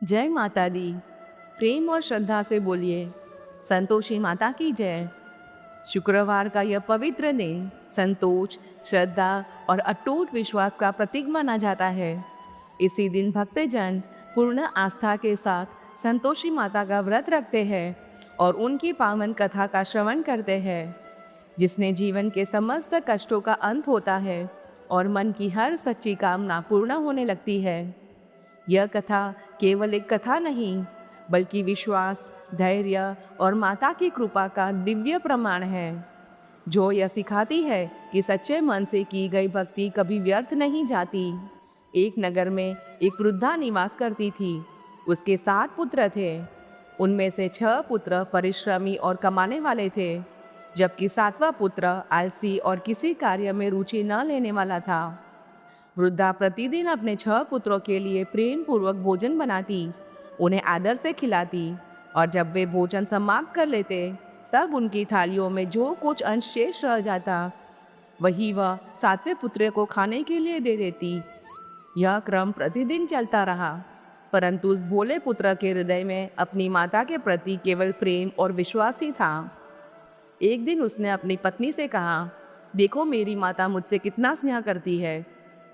जय माता दी। प्रेम और श्रद्धा से बोलिए, संतोषी माता की जय। शुक्रवार का यह पवित्र दिन संतोष, श्रद्धा और अटूट विश्वास का प्रतीक माना जाता है। इसी दिन भक्तजन पूर्ण आस्था के साथ संतोषी माता का व्रत रखते हैं और उनकी पावन कथा का श्रवण करते हैं, जिसने जीवन के समस्त कष्टों का अंत होता है और मन की हर सच्ची कामना पूर्ण होने लगती है। यह कथा केवल एक कथा नहीं, बल्कि विश्वास, धैर्य और माता की कृपा का दिव्य प्रमाण है, जो यह सिखाती है कि सच्चे मन से की गई भक्ति कभी व्यर्थ नहीं जाती। एक नगर में एक वृद्धा निवास करती थी। उसके 7 पुत्र थे। उनमें से 6 पुत्र परिश्रमी और कमाने वाले थे, जबकि 7वां पुत्र आलसी और किसी कार्य में रुचि न लेने वाला था। वृद्धा प्रतिदिन अपने 6 पुत्रों के लिए प्रेम पूर्वक भोजन बनाती, उन्हें आदर से खिलाती और जब वे भोजन समाप्त कर लेते, तब उनकी थालियों में जो कुछ अंश शेष रह जाता, वही वह 7वें पुत्र को खाने के लिए दे देती। यह क्रम प्रतिदिन चलता रहा, परंतु उस भोले पुत्र के हृदय में अपनी माता के प्रति केवल प्रेम और विश्वास ही था। एक दिन उसने अपनी पत्नी से कहा, देखो मेरी माता मुझसे कितना स्नेह करती है।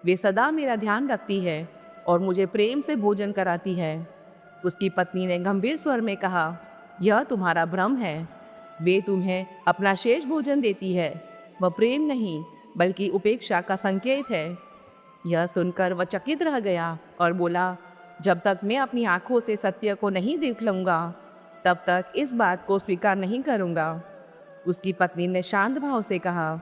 वे सदा मेरा ध्यान रखती है और मुझे प्रेम से भोजन कराती है। उसकी पत्नी ने गंभीर स्वर में कहा, यह तुम्हारा भ्रम है। वे तुम्हें अपना शेष भोजन देती है। वह प्रेम नहीं, बल्कि उपेक्षा का संकेत है। यह सुनकर वह चकित रह गया और बोला, जब तक मैं अपनी आंखों से सत्य को नहीं देख लूँगा, तब तक इस बात को स्वीकार नहीं करूँगा। उसकी पत्नी ने शांत भाव से कहा,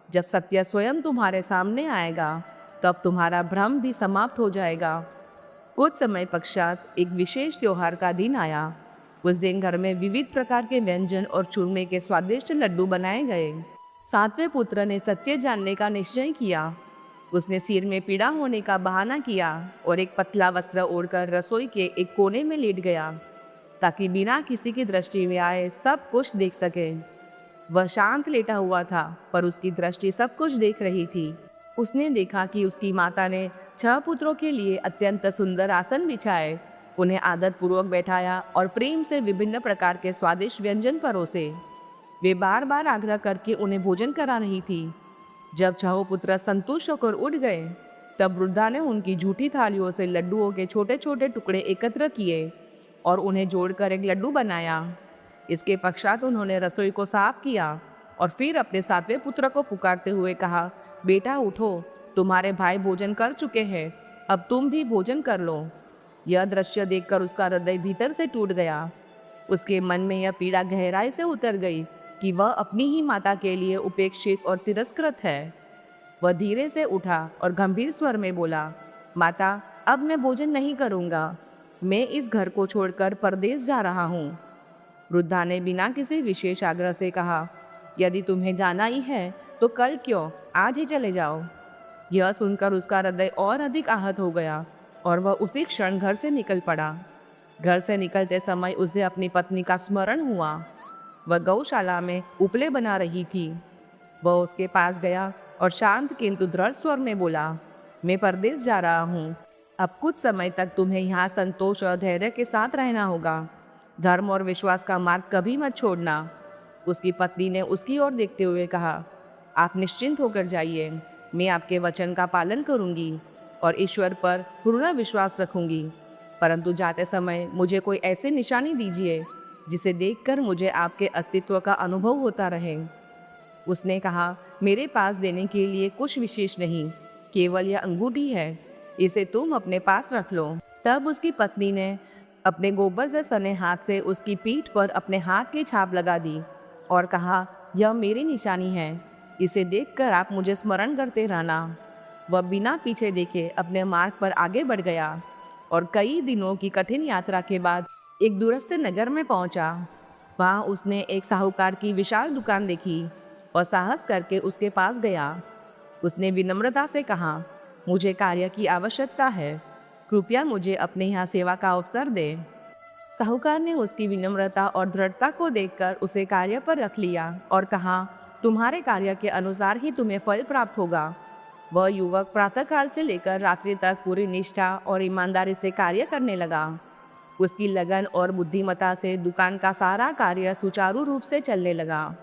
जब सत्य स्वयं तुम्हारे सामने आएगा, तब तुम्हारा भ्रम भी समाप्त हो जाएगा। कुछ समय पश्चात एक विशेष त्योहार का दिन आया। उस दिन घर में विविध प्रकार के व्यंजन और चूरमे के स्वादिष्ट लड्डू बनाए गए। 7वें पुत्र ने सत्य जानने का निश्चय किया। उसने सिर में पीड़ा होने का बहाना किया और एक पतला वस्त्र ओढ़कर रसोई के एक कोने में लेट गया, ताकि बिना किसी की दृष्टि में आए सब कुछ देख सके। वह शांत लेटा हुआ था, पर उसकी दृष्टि सब कुछ देख रही थी। उसने देखा कि उसकी माता ने 6 पुत्रों के लिए अत्यंत सुंदर आसन बिछाए, उन्हें आदरपूर्वक बैठाया और प्रेम से विभिन्न प्रकार के स्वादिष्ट व्यंजन परोसे। वे बार बार आग्रह करके उन्हें भोजन करा रही थी। जब 6 पुत्र संतुष्ट होकर उठ गए, तब वृद्धा ने उनकी झूठी थालियों से लड्डुओं के छोटे छोटे टुकड़े एकत्र किए और उन्हें जोड़कर एक लड्डू बनाया। इसके पश्चात उन्होंने रसोई को साफ किया और फिर अपने 7वें पुत्र को पुकारते हुए कहा, बेटा उठो, तुम्हारे भाई भोजन कर चुके हैं, अब तुम भी भोजन कर लो। यह दृश्य देखकर उसका हृदय भीतर से टूट गया। उसके मन में यह पीड़ा गहराई से उतर गई कि वह अपनी ही माता के लिए उपेक्षित और तिरस्कृत है। वह धीरे से उठा और गंभीर स्वर में बोला, माता, अब मैं भोजन नहीं करूँगा। मैं इस घर को छोड़कर परदेश जा रहा हूँ। वृद्धा ने बिना किसी विशेष आग्रह से कहा, यदि तुम्हें जाना ही है तो कल क्यों, आज ही चले जाओ। यह सुनकर उसका हृदय और अधिक आहत हो गया और वह उसी क्षण घर से निकल पड़ा। घर से निकलते समय उसे अपनी पत्नी का स्मरण हुआ। वह गौशाला में उपले बना रही थी। वह उसके पास गया और शांत किंतु दृढ़ स्वर में बोला, मैं परदेश जा रहा हूँ। अब कुछ समय तक तुम्हें यहाँ संतोष और धैर्य के साथ रहना होगा। धर्म और विश्वास का मार्ग कभी मत छोड़ना। उसकी पत्नी ने उसकी ओर देखते हुए कहा, आप निश्चिंत होकर जाइए, मैं आपके वचन का पालन करूंगी और ईश्वर पर पूर्ण विश्वास रखूंगी, परंतु जाते समय मुझे कोई ऐसी निशानी दीजिए जिसे देखकर मुझे आपके अस्तित्व का अनुभव होता रहे। उसने कहा, मेरे पास देने के लिए कुछ विशेष नहीं, केवल यह अंगूठी है, इसे तुम अपने पास रख लो। तब उसकी पत्नी ने अपने गोबर से सने हाथ से उसकी पीठ पर अपने हाथ की छाप लगा दी और कहा, यह मेरी निशानी है, इसे देखकर आप मुझे स्मरण करते रहना। वह बिना पीछे देखे अपने मार्ग पर आगे बढ़ गया और कई दिनों की कठिन यात्रा के बाद एक दूरस्थ नगर में पहुंचा। वहां उसने एक साहूकार की विशाल दुकान देखी और साहस करके उसके पास गया। उसने विनम्रता से कहा, मुझे कार्य की आवश्यकता है, कृपया मुझे अपने यहाँ सेवा का अवसर दे। साहूकार ने उसकी विनम्रता और दृढ़ता को देखकर उसे कार्य पर रख लिया और कहा, तुम्हारे कार्य के अनुसार ही तुम्हें फल प्राप्त होगा। वह युवक प्रातःकाल से लेकर रात्रि तक पूरी निष्ठा और ईमानदारी से कार्य करने लगा। उसकी लगन और बुद्धिमत्ता से दुकान का सारा कार्य सुचारू रूप से चलने लगा।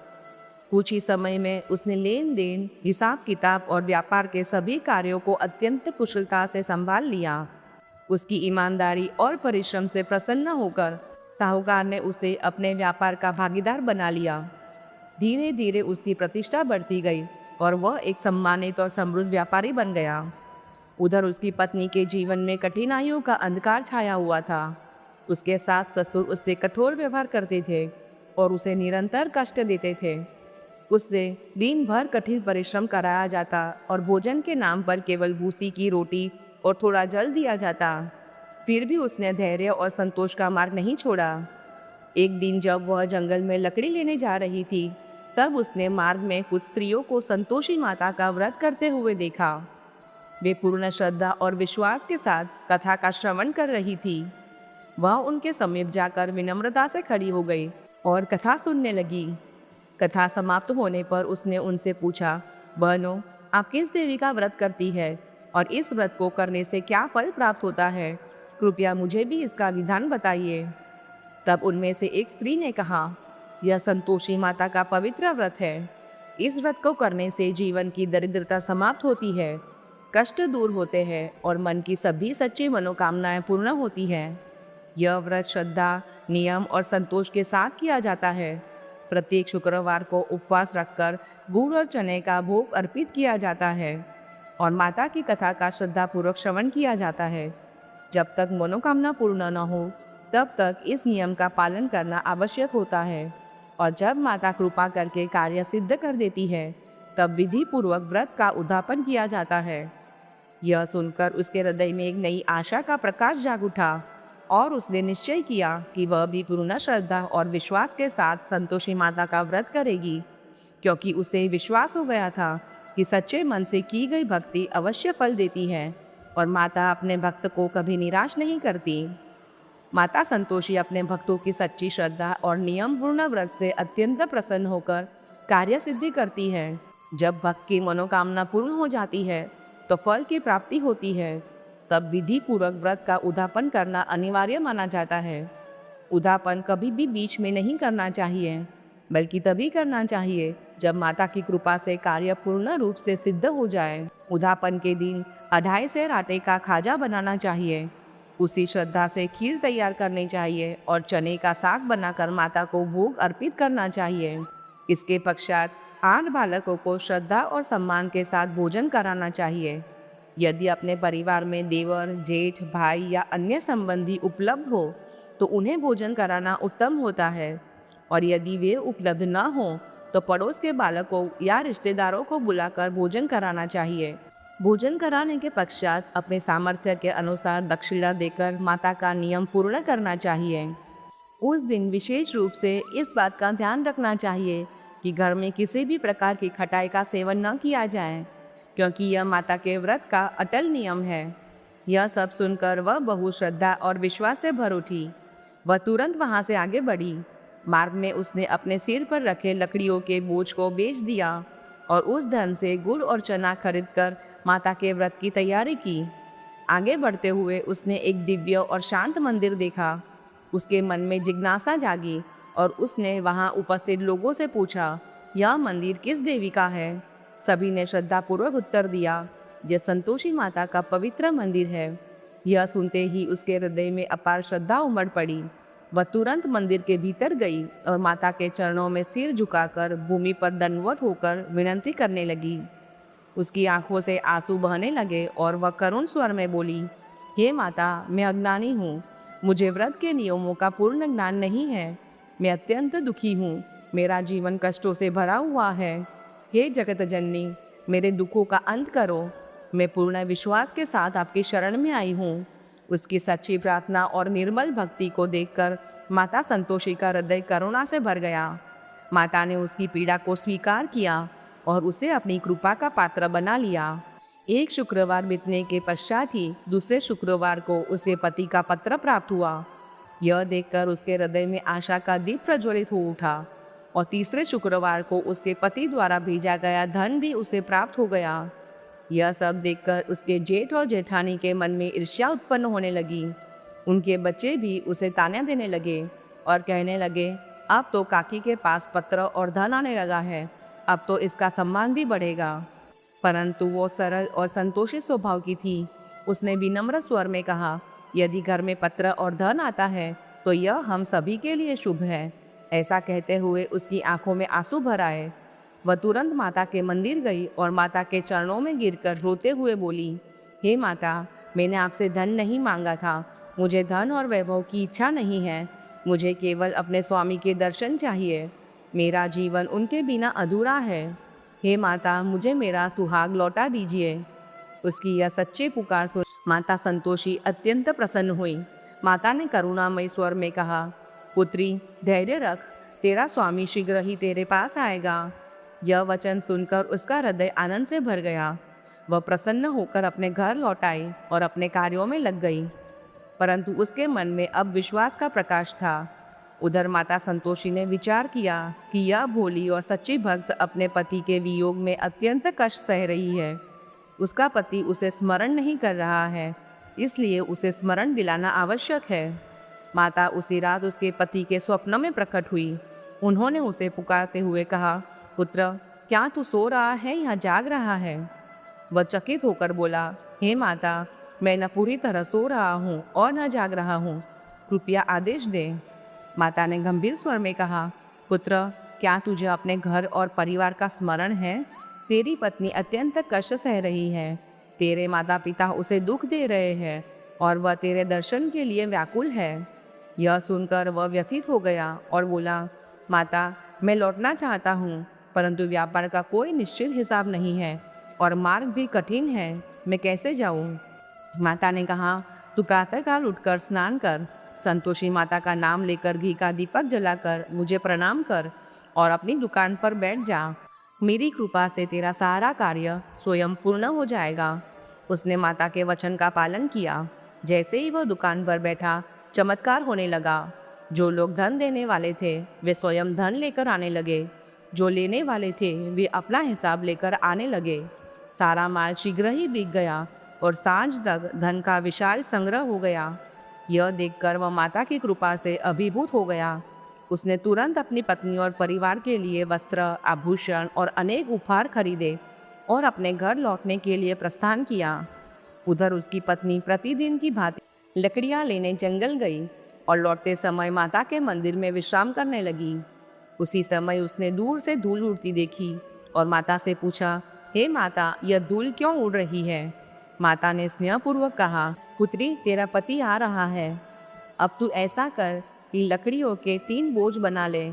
कुछ ही समय में उसने लेन देन, हिसाब किताब और व्यापार के सभी कार्यों को अत्यंत कुशलता से संभाल लिया। उसकी ईमानदारी और परिश्रम से प्रसन्न होकर साहूकार ने उसे अपने व्यापार का भागीदार बना लिया। धीरे धीरे उसकी प्रतिष्ठा बढ़ती गई और वह एक सम्मानित और समृद्ध व्यापारी बन गया। उधर उसकी पत्नी के जीवन में कठिनाइयों का अंधकार छाया हुआ था। उसके सास ससुर उससे कठोर व्यवहार करते थे और उसे निरंतर कष्ट देते थे। उससे दिन भर कठिन परिश्रम कराया जाता और भोजन के नाम पर केवल भूसी की रोटी और थोड़ा जल दिया जाता। फिर भी उसने धैर्य और संतोष का मार्ग नहीं छोड़ा। एक दिन जब वह जंगल में लकड़ी लेने जा रही थी, तब उसने मार्ग में कुछ स्त्रियों को संतोषी माता का व्रत करते हुए देखा। वे पूर्ण श्रद्धा और विश्वास के साथ कथा का श्रवण कर रही थी। वह उनके समीप जाकर विनम्रता से खड़ी हो गई और कथा सुनने लगी। कथा समाप्त होने पर उसने उनसे पूछा, बहनों, आप किस देवी का व्रत करती है और इस व्रत को करने से क्या फल प्राप्त होता है? कृपया मुझे भी इसका विधान बताइए। तब उनमें से एक स्त्री ने कहा, यह संतोषी माता का पवित्र व्रत है। इस व्रत को करने से जीवन की दरिद्रता समाप्त होती है, कष्ट दूर होते हैं और मन की सभी सच्ची मनोकामनाएं पूर्ण होती हैं। यह व्रत श्रद्धा, नियम और संतोष के साथ किया जाता है। प्रत्येक शुक्रवार को उपवास रखकर गुड़ और चने का भोग अर्पित किया जाता है और माता की कथा का श्रद्धापूर्वक श्रवण किया जाता है। जब तक मनोकामना पूर्ण न हो, तब तक इस नियम का पालन करना आवश्यक होता है और जब माता कृपा करके कार्य सिद्ध कर देती है, तब विधि पूर्वक व्रत का उद्यापन किया जाता है। यह सुनकर उसके हृदय में एक नई आशा का प्रकाश जाग उठा और उसने निश्चय किया कि वह भी पूर्ण श्रद्धा और विश्वास के साथ संतोषी माता का व्रत करेगी, क्योंकि उसे विश्वास हो गया था कि सच्चे मन से की गई भक्ति अवश्य फल देती है और माता अपने भक्त को कभी निराश नहीं करती। माता संतोषी अपने भक्तों की सच्ची श्रद्धा और नियम पूर्ण व्रत से अत्यंत प्रसन्न होकर कार्य सिद्धि करती है। जब भक्त की मनोकामना पूर्ण हो जाती है तो फल की प्राप्ति होती है। तब विधि पूर्वक व्रत का उद्यापन करना अनिवार्य माना जाता है। उद्यापन कभी भी बीच में नहीं करना चाहिए, बल्कि तभी करना चाहिए जब माता की कृपा से कार्य पूर्ण रूप से सिद्ध हो जाए। उद्यापन के दिन 2.5 सेर आटे का खाजा बनाना चाहिए। उसी श्रद्धा से खीर तैयार करनी चाहिए और चने का साग बनाकर माता को भोग अर्पित करना चाहिए। इसके पश्चात 8 बालकों को श्रद्धा और सम्मान के साथ भोजन कराना चाहिए। यदि अपने परिवार में देवर, जेठ, भाई या अन्य संबंधी उपलब्ध हो तो उन्हें भोजन कराना उत्तम होता है और यदि वे उपलब्ध न हो तो पड़ोस के बालकों या रिश्तेदारों को बुलाकर भोजन कराना चाहिए। भोजन कराने के पश्चात अपने सामर्थ्य के अनुसार दक्षिणा देकर माता का नियम पूर्ण करना चाहिए। उस दिन विशेष रूप से इस बात का ध्यान रखना चाहिए कि घर में किसी भी प्रकार की खटाई का सेवन न किया जाए, क्योंकि यह माता के व्रत का अटल नियम है। यह सब सुनकर वह बहु श्रद्धा और विश्वास से भर उठी। वह तुरंत वहाँ से आगे बढ़ी। मार्ग में उसने अपने सिर पर रखे लकड़ियों के बोझ को बेच दिया और उस धन से गुड़ और चना खरीदकर माता के व्रत की तैयारी की। आगे बढ़ते हुए उसने एक दिव्य और शांत मंदिर देखा। उसके मन में जिज्ञासा जागी और उसने वहाँ उपस्थित लोगों से पूछा, यह मंदिर किस देवी का है? सभी ने श्रद्धापूर्वक उत्तर दिया, यह संतोषी माता का पवित्र मंदिर है। यह सुनते ही उसके हृदय में अपार श्रद्धा उमड़ पड़ी। वह तुरंत मंदिर के भीतर गई और माता के चरणों में सिर झुकाकर भूमि पर दंडवत होकर विनती करने लगी। उसकी आंखों से आंसू बहने लगे और वह करुण स्वर में बोली, हे माता, मैं अज्ञानी हूँ। मुझे व्रत के नियमों का पूर्ण ज्ञान नहीं है। मैं अत्यंत दुखी हूँ। मेरा जीवन कष्टों से भरा हुआ है। हे जगत जननी, मेरे दुखों का अंत करो। मैं पूर्ण विश्वास के साथ आपकी शरण में आई हूँ। उसकी सच्ची प्रार्थना और निर्मल भक्ति को देखकर माता संतोषी का हृदय करुणा से भर गया। माता ने उसकी पीड़ा को स्वीकार किया और उसे अपनी कृपा का पात्र बना लिया। एक शुक्रवार बीतने के पश्चात ही दूसरे शुक्रवार को उसे पति का पत्र प्राप्त हुआ। यह देखकर उसके हृदय में आशा का दीप प्रज्वलित हो उठा और तीसरे शुक्रवार को उसके पति द्वारा भेजा गया धन भी उसे प्राप्त हो गया। यह सब देखकर उसके जेठ और जेठानी के मन में ईर्ष्या उत्पन्न होने लगी। उनके बच्चे भी उसे ताने देने लगे और कहने लगे, अब तो काकी के पास पत्र और धन आने लगा है, अब तो इसका सम्मान भी बढ़ेगा। परंतु वो सरल और संतोषी स्वभाव की थी। उसने विनम्र स्वर में कहा, यदि घर में पत्र और धन आता है तो यह हम सभी के लिए शुभ है। ऐसा कहते हुए उसकी आंखों में आंसू भर आए। वह तुरंत माता के मंदिर गई और माता के चरणों में गिरकर रोते हुए बोली, हे माता, मैंने आपसे धन नहीं मांगा था। मुझे धन और वैभव की इच्छा नहीं है। मुझे केवल अपने स्वामी के दर्शन चाहिए। मेरा जीवन उनके बिना अधूरा है। हे माता, मुझे मेरा सुहाग लौटा दीजिए। उसकी यह सच्ची पुकार सुन माता संतोषी अत्यंत प्रसन्न हुई। माता ने करुणामय स्वर में कहा, पुत्री, धैर्य रख, तेरा स्वामी शीघ्र ही तेरे पास आएगा। यह वचन सुनकर उसका हृदय आनंद से भर गया। वह प्रसन्न होकर अपने घर लौट आई और अपने कार्यों में लग गई। परंतु उसके मन में अब विश्वास का प्रकाश था। उधर माता संतोषी ने विचार किया कि यह भोली और सच्ची भक्त अपने पति के वियोग में अत्यंत कष्ट सह रही है। उसका पति उसे स्मरण नहीं कर रहा है, इसलिए उसे स्मरण दिलाना आवश्यक है। माता उसी रात उसके पति के स्वप्न में प्रकट हुई। उन्होंने उसे पुकारते हुए कहा, पुत्र, क्या तू सो रहा है या जाग रहा है? वह चकित होकर बोला, हे माता, मैं न पूरी तरह सो रहा हूँ और न जाग रहा हूँ, कृपया आदेश दे। माता ने गंभीर स्वर में कहा, पुत्र, क्या तुझे अपने घर और परिवार का स्मरण है? तेरी पत्नी अत्यंत कष्ट सह रही है। तेरे माता पिता उसे दुख दे रहे हैं और वह तेरे दर्शन के लिए व्याकुल है। यह सुनकर वह व्यथित हो गया और बोला, माता, मैं लौटना चाहता हूँ, परंतु व्यापार का कोई निश्चित हिसाब नहीं है और मार्ग भी कठिन है। मैं कैसे जाऊँ? माता ने कहा, तू प्रातःकाल उठकर स्नान कर, संतोषी माता का नाम लेकर घी का दीपक जलाकर मुझे प्रणाम कर और अपनी दुकान पर बैठ जा। मेरी कृपा से तेरा सारा कार्य स्वयं पूर्ण हो जाएगा। उसने माता के वचन का पालन किया। जैसे ही वह दुकान पर बैठा, चमत्कार होने लगा। जो लोग धन देने वाले थे वे स्वयं धन लेकर आने लगे। जो लेने वाले थे वे अपना हिसाब लेकर आने लगे। सारा माल शीघ्र ही बिक गया और सांझ तक धन का विशाल संग्रह हो गया। यह देखकर वह माता की कृपा से अभिभूत हो गया। उसने तुरंत अपनी पत्नी और परिवार के लिए वस्त्र, आभूषण और अनेक उपहार खरीदे और अपने घर लौटने के लिए प्रस्थान किया। उधर उसकी पत्नी प्रतिदिन की भांति लकड़ियां लेने जंगल गई और लौटते समय माता के मंदिर में विश्राम करने लगी। उसी समय उसने दूर से धूल उड़ती देखी और माता से पूछा, हे माता, यह धूल क्यों उड़ रही है? माता ने स्नेहपूर्वक कहा, पुत्री, तेरा पति आ रहा है। अब तू ऐसा कर कि लकड़ियों के 3 बोझ बना ले।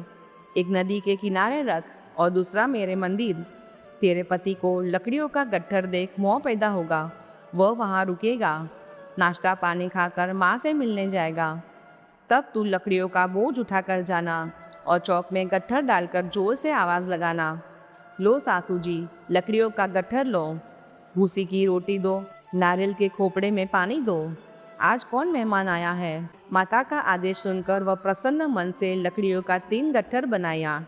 एक नदी के किनारे रख और दूसरा मेरे मंदिर। तेरे पति को लकड़ियों का गट्ठर देख मोह पैदा होगा। वह वहाँ रुकेगा, नाश्ता पानी खाकर माँ से मिलने जाएगा। तब तू लकड़ियों का बोझ उठाकर जाना और चौक में गट्ठर डालकर जोर से आवाज़ लगाना, लो सासू जी, लकड़ियों का गट्ठर लो, भूसी की रोटी दो, नारियल के खोपड़े में पानी दो। आज कौन मेहमान आया है? माता का आदेश सुनकर वह प्रसन्न मन से लकड़ियों का 3 गट्ठर बनाया।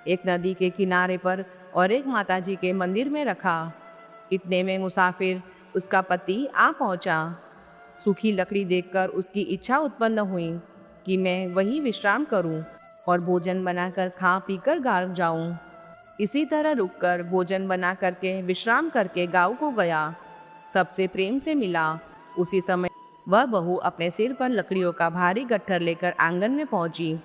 एक नदी के किनारे पर और एक माताजी के मंदिर में रखा। इतने में मुसाफिर उसका पति आ पहुंचा। सूखी लकड़ी देखकर उसकी इच्छा उत्पन्न हुई कि मैं वही विश्राम करूं और भोजन बनाकर खा पीकर गाँव जाऊं। इसी तरह रुककर भोजन बना करके विश्राम करके गाँव को गया। सबसे प्रेम से मिला। उसी समय वह बहू अपने सिर पर लकड़ियों का भारी गट्ठर लेकर आंगन में पहुंची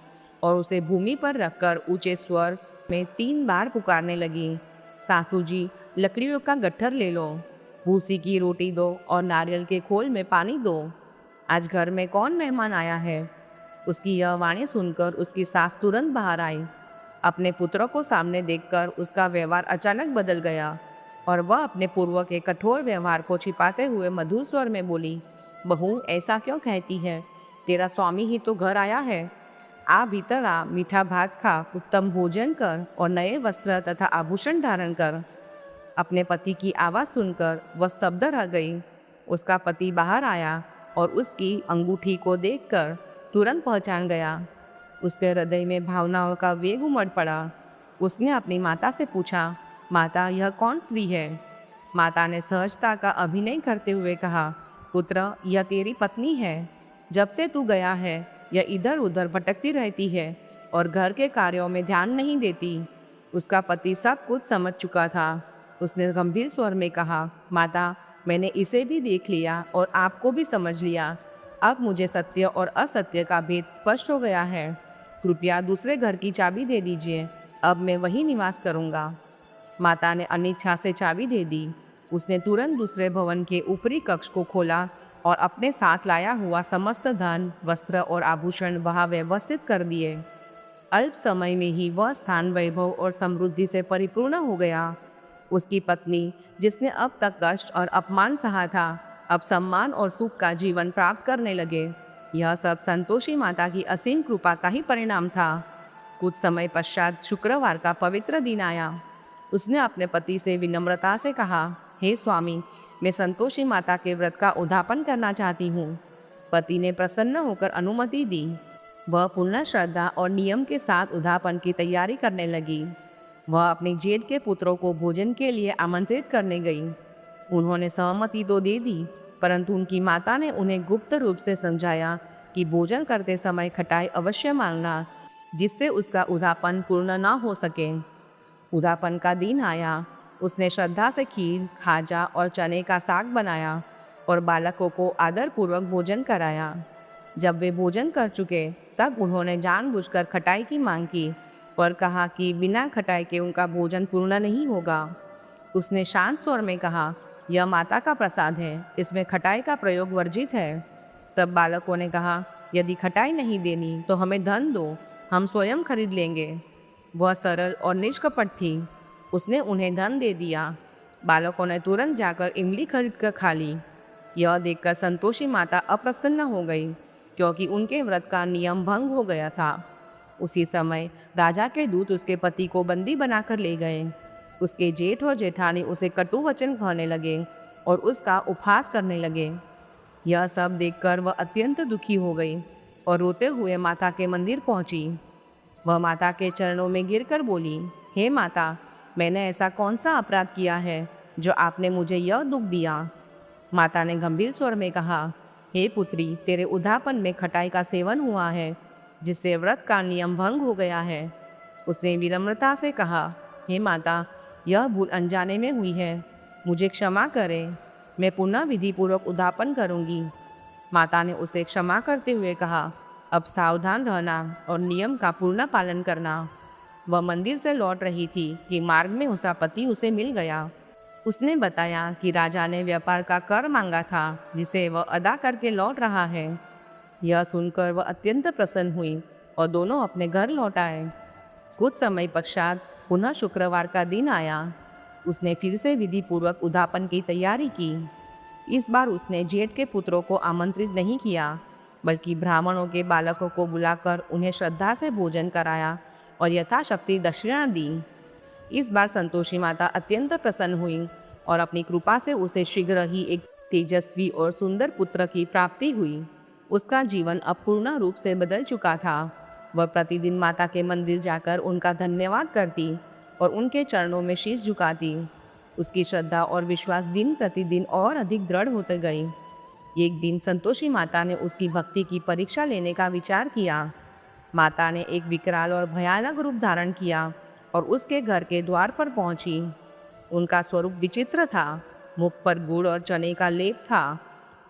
और उसे भूमि पर रखकर ऊंचे स्वर में 3 बार पुकारने लगी, सासू जी, लकड़ियों का गट्ठर ले लो, भूसी की रोटी दो और नारियल के खोल में पानी दो। आज घर में कौन मेहमान आया है? उसकी यह वाणी सुनकर उसकी सास तुरंत बाहर आई। अपने पुत्र को सामने देखकर उसका व्यवहार अचानक बदल गया और वह अपने पूर्व के कठोर व्यवहार को छिपाते हुए मधुर स्वर में बोली, बहू, ऐसा क्यों कहती है? तेरा स्वामी ही तो घर आया है। आ भीतर आ, मीठा भात खा, उत्तम भोजन कर और नए वस्त्र तथा आभूषण धारण कर। अपने पति की आवाज़ सुनकर वह स्तब्ध रह गई। उसका पति बाहर आया और उसकी अंगूठी को देखकर तुरंत पहचान गया। उसके हृदय में भावनाओं का वेग उमड़ पड़ा। उसने अपनी माता से पूछा, माता, यह कौन स्त्री है? माता ने सहजता का अभिनय करते हुए कहा, पुत्र, यह तेरी पत्नी है। जब से तू गया है यह इधर उधर भटकती रहती है और घर के कार्यों में ध्यान नहीं देती। उसका पति सब कुछ समझ चुका था। उसने गंभीर स्वर में कहा, माता, मैंने इसे भी देख लिया और आपको भी समझ लिया। अब मुझे सत्य और असत्य का भेद स्पष्ट हो गया है। कृपया दूसरे घर की चाबी दे दीजिए, अब मैं वहीं निवास करूँगा। माता ने अनिच्छा से चाबी दे दी। उसने तुरंत दूसरे भवन के ऊपरी कक्ष को खोला और अपने साथ लाया हुआ समस्त धन, वस्त्र और आभूषण वहाँ व्यवस्थित कर दिए। अल्प समय में ही वह स्थान वैभव और समृद्धि से परिपूर्ण हो गया। उसकी पत्नी, जिसने अब तक कष्ट और अपमान सहा था, अब सम्मान और सुख का जीवन प्राप्त करने लगे। यह सब संतोषी माता की असीम कृपा का ही परिणाम था। कुछ समय पश्चात शुक्रवार का पवित्र दिन आया। उसने अपने पति से विनम्रता से कहा, हे स्वामी, मैं संतोषी माता के व्रत का उद्यापन करना चाहती हूँ। पति ने प्रसन्न होकर अनुमति दी। वह पूर्ण श्रद्धा और नियम के साथ उद्यापन की तैयारी करने लगी। वह अपने जेठ के पुत्रों को भोजन के लिए आमंत्रित करने गई। उन्होंने सहमति तो दे दी, परंतु उनकी माता ने उन्हें गुप्त रूप से समझाया कि भोजन करते समय खटाई अवश्य मांगना, जिससे उसका उद्यापन पूर्ण न हो सके। उद्यापन का दिन आया। उसने श्रद्धा से खीर, खाजा और चने का साग बनाया और बालकों को आदरपूर्वक भोजन कराया। जब वे भोजन कर चुके, तब उन्होंने जानबूझकर खटाई की मांग की और कहा कि बिना खटाई के उनका भोजन पूर्ण नहीं होगा। उसने शांत स्वर में कहा, यह माता का प्रसाद है, इसमें खटाई का प्रयोग वर्जित है। तब बालकों ने कहा, यदि खटाई नहीं देनी तो हमें धन दो, हम स्वयं खरीद लेंगे। वह सरल और निष्कपट थी। उसने उन्हें धन दे दिया। बालकों ने तुरंत जाकर इमली खरीद कर खा ली। यह देखकर संतोषी माता अप्रसन्न हो गई, क्योंकि उनके व्रत का नियम भंग हो गया था। उसी समय राजा के दूत उसके पति को बंदी बनाकर ले गए। उसके जेठ और जेठानी उसे कटु वचन कहने लगे और उसका उपहास करने लगे। यह सब देखकर वह अत्यंत दुखी हो गई और रोते हुए माता के मंदिर पहुंची। वह माता के चरणों में गिरकर बोली, हे माता, मैंने ऐसा कौन सा अपराध किया है जो आपने मुझे यह दुख दिया? माता ने गंभीर स्वर में कहा, हे पुत्री, तेरे उद्यापन में खटाई का सेवन हुआ है, जिससे व्रत का नियम भंग हो गया है। उसने विनम्रता से कहा, हे माता, यह भूल अनजाने में हुई है, मुझे क्षमा करें, मैं पुनः विधिपूर्वक उद्यापन करूंगी। माता ने उसे क्षमा करते हुए कहा, अब सावधान रहना और नियम का पूर्ण पालन करना। वह मंदिर से लौट रही थी कि मार्ग में उसका पति उसे मिल गया। उसने बताया कि राजा ने व्यापार का कर मांगा था, जिसे वह अदा करके लौट रहा है। यह सुनकर वह अत्यंत प्रसन्न हुई और दोनों अपने घर लौट आए। कुछ समय पश्चात पुनः शुक्रवार का दिन आया। उसने फिर से विधि पूर्वक उद्यापन की तैयारी की। इस बार उसने जेठ के पुत्रों को आमंत्रित नहीं किया, बल्कि ब्राह्मणों के बालकों को बुलाकर उन्हें श्रद्धा से भोजन कराया और यथाशक्ति दक्षिणा दी। इस बार संतोषी माता अत्यंत प्रसन्न हुई और अपनी कृपा से उसे शीघ्र ही एक तेजस्वी और सुंदर पुत्र की प्राप्ति हुई। उसका जीवन अब पूर्ण रूप से बदल चुका था। वह प्रतिदिन माता के मंदिर जाकर उनका धन्यवाद करती और उनके चरणों में शीश झुकाती। उसकी श्रद्धा और विश्वास दिन प्रतिदिन और अधिक दृढ़ होते गई। एक दिन संतोषी माता ने उसकी भक्ति की परीक्षा लेने का विचार किया। माता ने एक विकराल और भयानक रूप धारण किया और उसके घर के द्वार पर पहुंची। उनका स्वरूप विचित्र था। मुख पर गुड़ और चने का लेप था।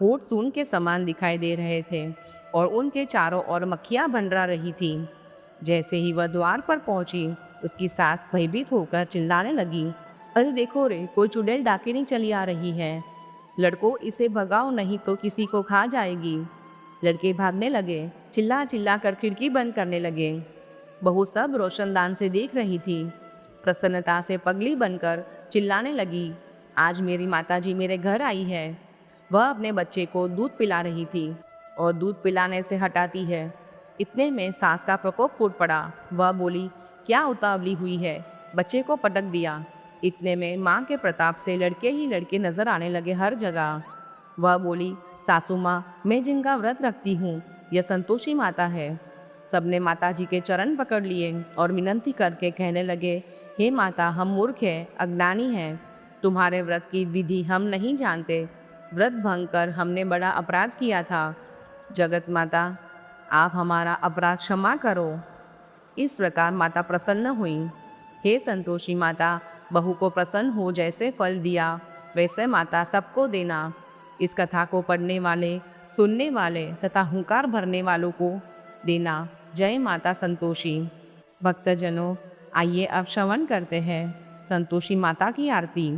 होठ सून के समान दिखाई दे रहे थे और उनके चारों ओर मक्खियां भंडरा रही थी। जैसे ही वह द्वार पर पहुंची, उसकी सास भयभीत होकर चिल्लाने लगी, अरे देखो रे, कोई चुड़ैल डाकिनी चली आ रही है। लड़कों, इसे भगाओ, नहीं तो किसी को खा जाएगी। लड़के भागने लगे, चिल्ला चिल्ला कर खिड़की बंद करने लगे। बहू सब रोशनदान से देख रही थी। प्रसन्नता से पगली बनकर चिल्लाने लगी, आज मेरी माताजी मेरे घर आई है। वह अपने बच्चे को दूध पिला रही थी और दूध पिलाने से हटाती है। इतने में सास का प्रकोप फूट पड़ा। वह बोली, क्या उतावली हुई है, बच्चे को पटक दिया। इतने में माँ के प्रताप से लड़के ही लड़के नजर आने लगे हर जगह। वह बोली, सासू माँ, मैं जिनका व्रत रखती हूँ, यह संतोषी माता है। सबने माता जी के चरण पकड़ लिए और विनंती करके कहने लगे, हे माता, हम मूर्ख हैं, अज्ञानी हैं। तुम्हारे व्रत की विधि हम नहीं जानते। व्रत भंग कर हमने बड़ा अपराध किया था। जगत माता, आप हमारा अपराध क्षमा करो। इस प्रकार माता प्रसन्न हुई। हे संतोषी माता, बहू को प्रसन्न हो जैसे फल दिया वैसे माता सबको देना। इस कथा को पढ़ने वाले, सुनने वाले तथा हुंकार भरने वालों को देना। जय माता संतोषी। भक्तजनों, आइए अब श्रवण करते हैं संतोषी माता की आरती।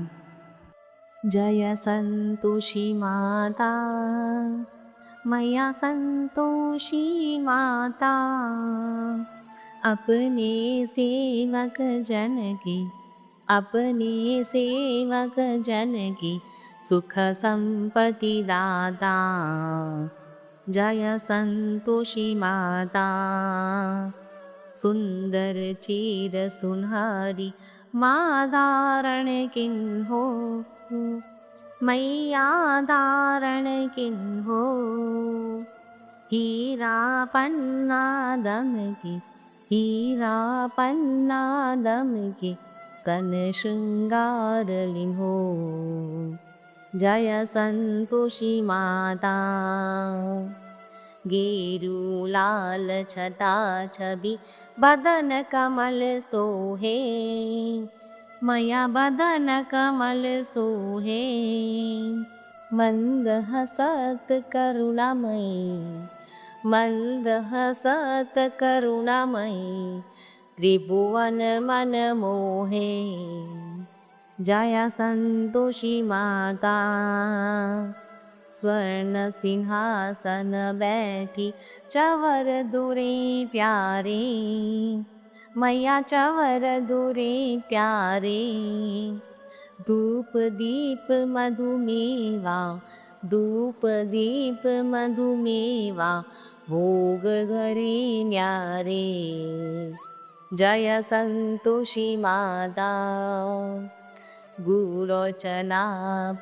जय संतोषी माता, मैया संतोषी माता, अपने सेवक जन की, अपने सेवक जन की सुख संपत्ति दाता। जय संतोषी माता, सुंदर चीर सुनहरी माँ धारण किन्हो, मैया धारण किन्हो, हीरा पन्ना दमकी, हीरा पन्ना दमकी, कन श्रृंगार लिन्हो। जय संतोषी माता, गेरू लाल छटा छवि बदन कमल सोहे, मैया बदन कमल सोहे, मंद हसत करुणामयी, मंद हसत करुणामयी, त्रिभुवन मन मोहे। जय संतोषी माता, स्वर्ण सिंहासन बैठी चवर दूरे प्यारे, मैया चवर दूरे प्यारे, धूप दीप मधुमेवा, धूप दीप मधुमेवा, भोग घरे न्यारे। जय संतोषी माता, गुरोचना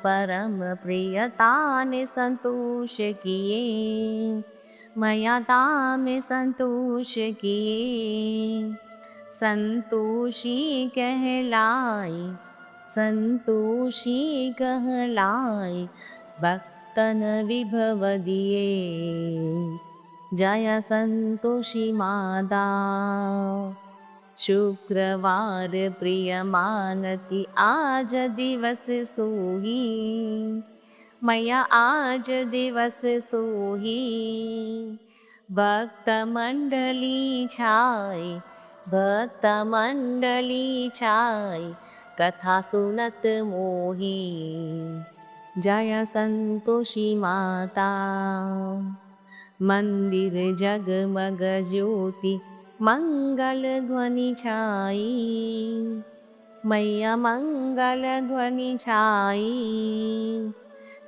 परम प्रियता ने संतोष किए, मैया ताम संतोष किए, संतोषी कहलाई, संतोषी कहलाई, भक्तन विभव दिए। जय संतोषी माता, शुक्रवार प्रिय मानती आज दिवस सोही, मैया आज दिवस सोही, भक्त मंडली छाई, भक्त मंडली छाई, कथा सुनत मोही। जय संतोषी माता, मंदिर जगमग ज्योति मंगल ध्वनि छाई, मैया मंगल ध्वनि छाई,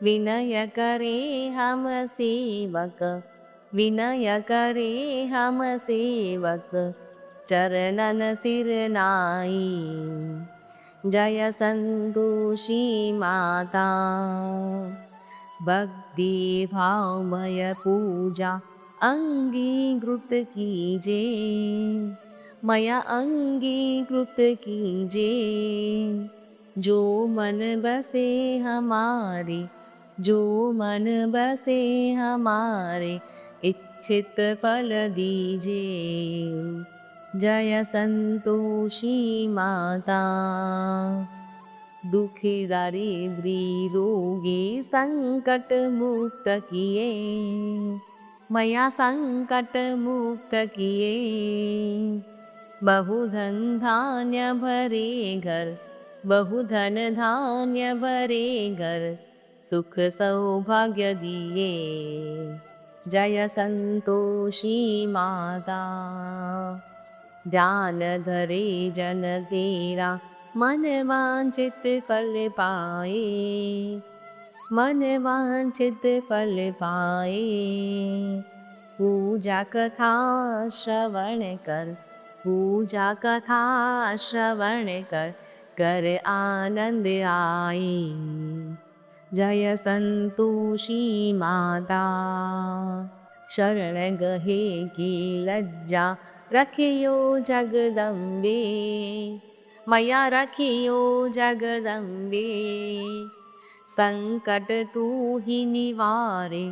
विनय करे हम सेवक, विनय करे हम सेवक, चरणन सिर नाई। जय संतोषी माता, भक्ति भावमय पूजा अंगीकृत कीजे, मैया अंगीकृत कीजे, जो मन बसे हमारे, जो मन बसे हमारे, इच्छित फल दीजे। जय संतोषी माता, दुखी दारिद्री रोगी संकट मुक्त किए, मैया संकट मुक्त किए, बहुधन धान्य भरे घर, बहुधन धान्य भरे घर, सुख सौभाग्य दिए। जय संतोषी माता, ध्यान धरे जन तेरा, मन वांछित फल पाए, मन वांछित फल पाए, पूजा कथा श्रवण कर, पूजा कथा श्रवण कर, कर आनंद आए। जय संतोषी माता, शरण गहे की लज्जा रखियो जगदम्बे, मैया रखियो जगदम्बे, संकट तू ही निवारे,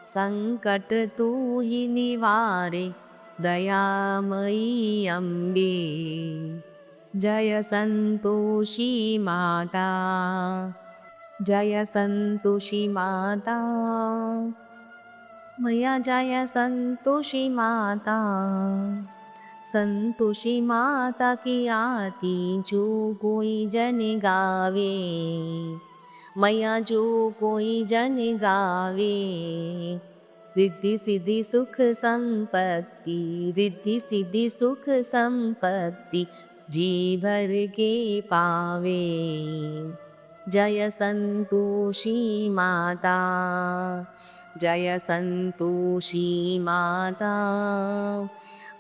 संकट तू ही निवारे दयामयी अम्बे। जय संतोषी माता, जय संतोषी माता, मया जय संतोषी माता। संतोषी माता की आरती जो कोई जन गावे, मैया जो कोई जन गावे, रिद्धि सिद्धि सुख संपत्ति, रिद्धि सिद्धि सुख संपत्ति जी भर के पावे। जय संतोषी माता, जय संतोषी माता,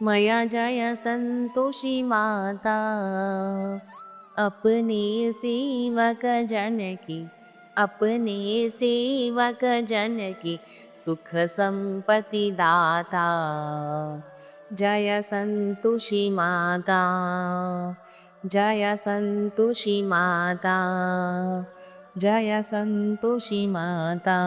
मया जय संतोषी माता। अपने सेवक जन की, अपने सेवक जन की सुख संपत्ति दाता। जय संतोषी माता, जय संतोषी माता, जय संतोषी माता।